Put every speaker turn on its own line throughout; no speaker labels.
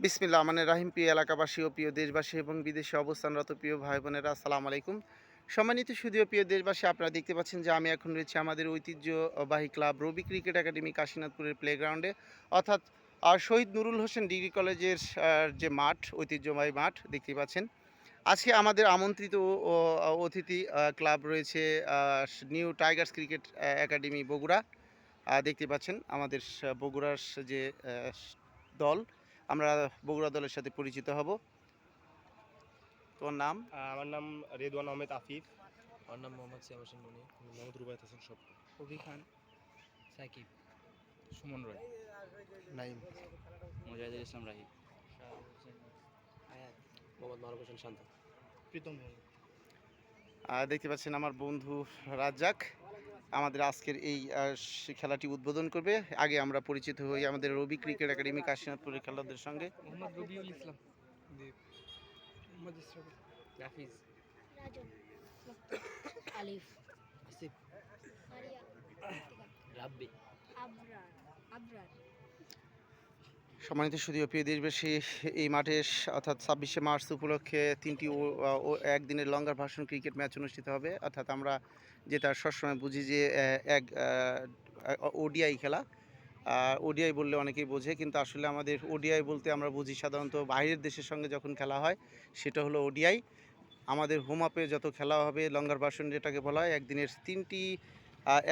বিসমিল্লাহ রহমানির রাহিম। প্রিয় এলাকাবাসী ও প্রিয় দেশবাসী এবং বিদেশে অবস্থানরত প্রিয় ভাই বোনেরা, আসসালামু আলাইকুম। সম্মানিত সুধীয় প্রিয় দেশবাসী, আপনারা দেখতে পাচ্ছেন যে আমি এখন রয়েছি আমাদের ঐতিহ্যবাহী ক্লাব রবি ক্রিকেট একাডেমি কাশীনাথপুরের প্লেগ্রাউন্ডে, অর্থাৎ শহীদ নুরুল হোসেন ডিগ্রি কলেজের যে মাঠ, ঐতিহ্যবাহী মাঠ দেখতেই পাচ্ছেন। আজকে আমাদের আমন্ত্রিত অতিথি ক্লাব রয়েছে new Tigers cricket academy Bogura. দেখতে পাচ্ছেন আমাদের বগুড়ার যে দল, আমরা বগুড়া দলের সাথে পরিচিত হব। তোমার নাম?
আমার নাম রেদওয়ান আহমেদ আফিফ।
আমার নাম মোহাম্মদ সিয়াম হোসেন মনি।
মোহাম্মদ রুবায়ত হাসান স্বপ্ন।
কবি খান, সাকিব,
সুমন রয়,
নাইম,
মুজাহিদুল ইসলাম রাহি,
আয়াত, মোহাম্মদ মারুফ হোসেন শান্ত,
প্রীতম।
দেখতে পাচ্ছেন আমার বন্ধু রাজ্জাক আমাদের আজকের এই খেলাটি উদ্বোধন করবে। আগে আমরা পরিচিত হই আমাদের রবি ক্রিকেট একাডেমি কাশীনাথপুরের খেলোয়াড়দের সঙ্গে।
মোহাম্মদ রবিউল ইসলাম, দীপ, মোহাম্মদ ইসরাফিল, রাফিজ,
রাজন, মুক্তা, আলিফ,
আসিফ,
মারিয়া,
রাব্বি।
আবরার, আবরার।
সম্মানিত সুধীয় প্রিয় দেশবাসী, এই মাঠে অর্থাৎ 26শে মার্চ উপলক্ষে তিনটি একদিনের লঙ্গার ভার্সন ক্রিকেট ম্যাচ অনুষ্ঠিত হবে। অর্থাৎ আমরা যেটা সবসময় বুঝি যে এক ওডিআই খেলা। ওডিআই বললে অনেকেই বোঝে, কিন্তু আসলে আমাদের ওডিআই বলতে আমরা বুঝি সাধারণত বাইরের দেশের সঙ্গে যখন খেলা হয় সেটা হলো ওডিআই। আমাদের হোম আপে যত খেলা হবে লঙ্গার ভার্সন যেটাকে বলা হয়,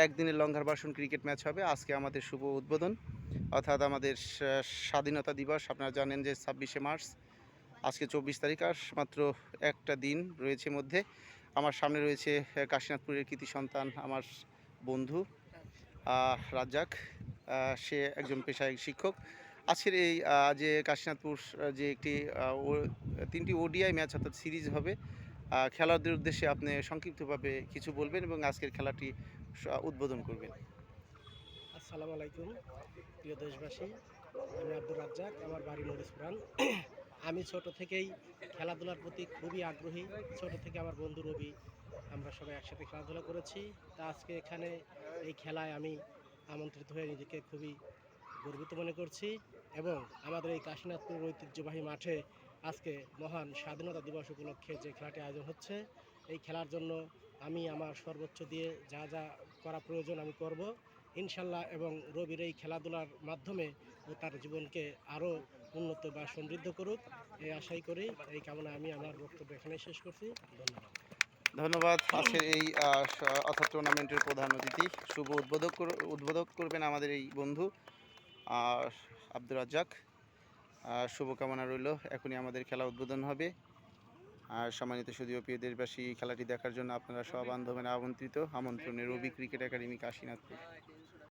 একদিনের লঙ্গার ভার্সন ক্রিকেট ম্যাচ হবে। আজকে আমাদের শুভ উদ্বোধন, অর্থাৎ আমাদের স্বাধীনতা দিবস। আপনারা জানেন যে 26শে মার্চ, আজকে 24 তারিখ, আর মাত্র একটা দিন রয়েছে মধ্যে। আমার সামনে রয়েছে কাশীনাথপুরের কৃতি সন্তান আমার বন্ধু রাজ্জাক। সে একজন পেশায় শিক্ষক। আজকের এই যে কাশীনাথপুর যে তিনটি ওডিআই ম্যাচ অর্থাৎ সিরিজ হবে, খেলোয়াড়দের উদ্দেশ্যে আপনি সংক্ষিপ্তভাবে কিছু বলবেন এবং আজকের খেলাটি উদ্বোধন করবেন।
আসসালামু আলাইকুম প্রিয় দেশবাসী, আমি আব্দুর রাজ্জাক, আমার বাড়ি মরিচপুরান। আমি ছোট থেকেই খেলাধুলার প্রতি খুবই আগ্রহী। ছোট থেকে আমার বন্ধু রবি, আমরা সবাই একসাথে খেলাধুলা করেছি। তা আজকে এখানে এই খেলায় আমি আমন্ত্রিত হয়ে নিজেকে খুবই গর্বিত মনে করছি। এবং আমাদের এই কাশীনাথপুর ঐতিহ্যবাহী মাঠে আজকে মহান স্বাধীনতা দিবস উপলক্ষে যে খেলাটি আয়োজন হচ্ছে, এই খেলার জন্য আমি আমার সর্বোচ্চ দিয়ে যা যা করা প্রয়োজন আমি করব ইনশাল্লাহ। এবং রবির এই খেলাধুলার মাধ্যমে ও তার জীবনকে আরও উন্নত বা সমৃদ্ধ করুক, এই আশাই করি। এই কামনা আমি আমার বক্তব্য এখানে শেষ করছি। ধন্যবাদ।
ধন্যবাদ। আজকের এই অর্থাৎ টুর্নামেন্টের প্রধান অতিথি শুভ উদ্বোধক করবেন আমাদের এই বন্ধু আব্দুর রাজ্জাক। শুভকামনা রইল। এখনই আমাদের খেলা উদ্বোধন হবে। আর সম্মানিত সুধীয় প্রিয় দেশবাসী, খেলাটি দেখার জন্য আপনারা সব বান্ধবেরা আমন্ত্রণে রবি ক্রিকেট একাডেমি কাশীনাথপুর।